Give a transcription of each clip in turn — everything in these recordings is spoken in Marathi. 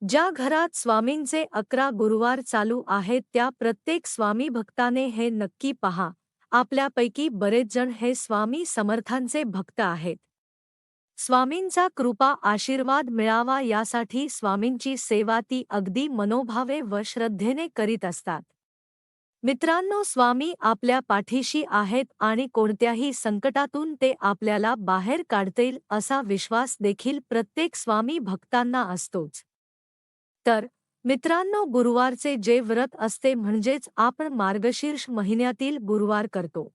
ज्या घरात स्वामींचे 11 गुरुवार चालू आहेत त्या प्रत्येक स्वामी भक्ताने हे नक्की पहा. आपल्यापैकी बरेच जण हे स्वामी समर्थांचे भक्त आहेत. स्वामींचा कृपा आशीर्वाद मिळावा यासाठी स्वामींची सेवा ती अगदी मनोभावे व श्रद्धेने करीत असतात. मित्रांनो, स्वामी आपल्या पाठीशी आहेत आणि कोणत्याही संकटातून ते आपल्याला बाहेर काढतील असा विश्वास देखील प्रत्येक स्वामी भक्तांना असतोच. तर मित्रांनो, गुरुवारचे जे व्रत असते म्हणजेच आपण मार्गशीर्ष महिन्यातील गुरुवार करतो.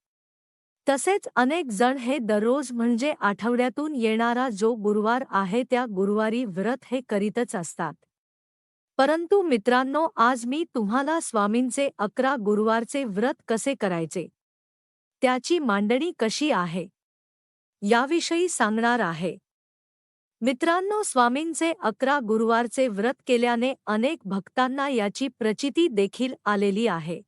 तसेच अनेक जण हे दररोज म्हणजे आठवड्यातून येणारा जो गुरुवार आहे त्या गुरुवारी व्रत हे करीतच असतात. परंतु मित्रांनो, आज मी तुम्हाला स्वामींचे 11 गुरुवारचे व्रत कसे करायचे, त्याची मांडणी कशी आहे, याविषयी सांगणार आहे. मित्रांनो, स्वामींचे 11 गुरुवारचे व्रत केल्याने अनेक भक्तांना याची प्रचिती देखील आलेली आहे.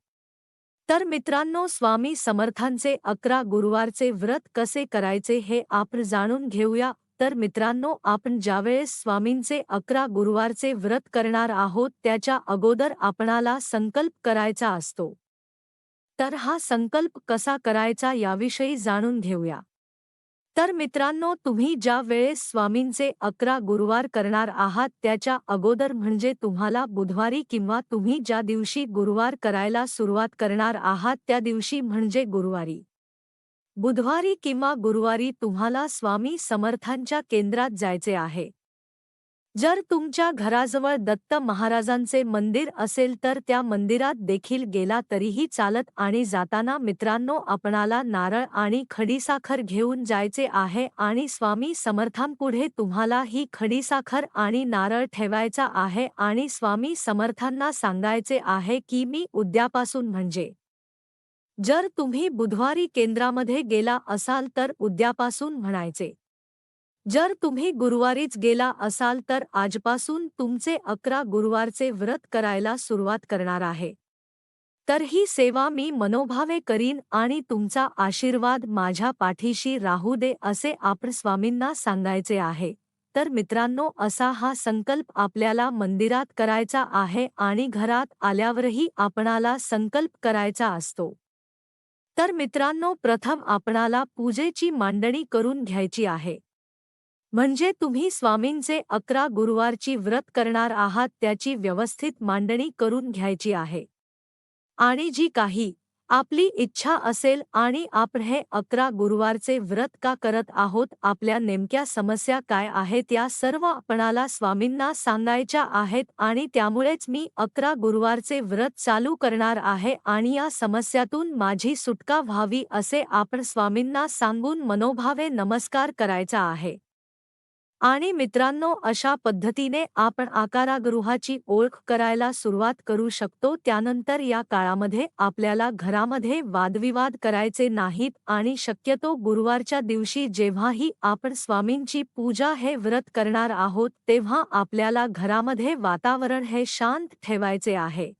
तर मित्रांनो, स्वामी समर्थांचे 11 गुरुवारचे व्रत कसे करायचे हे आपण जाणून घेऊया. तर मित्रांनो, आपण ज्यावेळेस स्वामींचे 11 गुरुवारचे व्रत करणार आहोत त्याच्या अगोदर आपणाला संकल्प करायचा असतो. तर हा संकल्प कसा करायचा याविषयी जाणून घेऊया. तर मित्रांनो, तुम्ही ज्या वेळेस स्वामींचे 11 गुरुवार करणार आहात त्याच्या अगोदर म्हणजे तुम्हाला बुधवारी किंवा तुम्ही ज्या दिवशी गुरुवार करायला सुरुवात करणार आहात त्या दिवशी म्हणजे गुरुवारी, बुधवारी किंवा गुरुवारी तुम्हाला स्वामी समर्थांच्या केंद्रात जायचे आहे. जर तुमच्या घराजवळ दत्त महाराजांचे मंदिर असेल तर त्या मंदिरात देखील गेला तरीही चालत आणि जाताना मित्रांनो आपणाला नारळ आणि खडीसाखर घेऊन जायचे आहे आणि स्वामी समर्थांपुढे तुम्हाला ही खडीसाखर आणि नारळ ठेवायचा आहे आणि स्वामी समर्थांना सांगायचे आहे की मी उद्यापासून म्हणजे जर तुम्ही बुधवारी केंद्रामध्ये गेला असाल तर उद्यापासून म्हणायचे. जर तुम्ही गुरुवारीच गेला असाल तर आजपासून तुमचे 11 गुरुवारचे व्रत करायला सुरुवात करणार आहे. तर ही सेवा मी मनोभावे करीन आणि तुमचा आशीर्वाद माझ्या पाठीशी राहू दे असे आपण स्वामींना सांगायचे आहे. तर मित्रांनो, असा हा संकल्प आपल्याला मंदिरात करायचा आहे आणि घरात आल्यावरही आपणाला संकल्प करायचा असतो. तर मित्रांनो, प्रथम आपणाला पूजेची मांडणी करून घ्यायची आहे. म्हणजे तुम्ही स्वामींचे 11 गुरुवारची व्रत करणार आहात त्याची व्यवस्थित मांडणी करून घ्यायची आहे. आणि जी काही आपली इच्छा असेल आणि आपण हे 11 गुरुवारचे व्रत का करत आहोत, आपल्या नेमक्या समस्या काय आहेत या सर्व आपणाला स्वामींना सांगायच्या आहेत आणि त्यामुळेच मी 11 गुरुवारचे व्रत चालू करणार आहे आणि या समस्यातून माझी सुटका व्हावी असे आपण स्वामींना सांगून मनोभावे नमस्कार करायचा आहे. आणि मित्रांनो, अशा पद्धतीने आपण आकारागृहाची ओळख करायला सुरुवात करू शकतो. त्यानंतर या काळामध्ये आपल्याला घरामध्ये वादविवाद करायचे नाहीत आणि शक्यतो गुरुवारच्या दिवशी जेव्हाही आपण स्वामींची पूजा हे व्रत करणार आहोत तेव्हा आपल्याला घरामध्ये वातावरण हे शांत ठेवायचे आहे.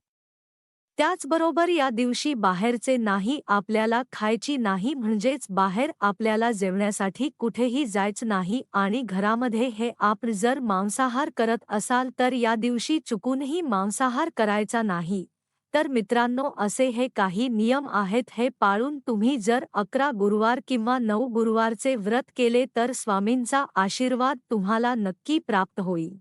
त्याचबरोबर या दिवशी बाहेरचे नाही आपल्याला खायची नाही म्हणजेच बाहेर आपल्याला जेवण्यासाठी कुठेही जायचं नाही आणि घरामध्ये हे आपण जर मांसाहार करत असाल तर या दिवशी चुकूनही मांसाहार करायचा नाही. तर मित्रांनो, असे हे काही नियम आहेत हे पाळून तुम्ही जर 11 गुरुवार किंवा 9 गुरुवारचे व्रत केले तर स्वामींचा आशीर्वाद तुम्हाला नक्की प्राप्त होईल.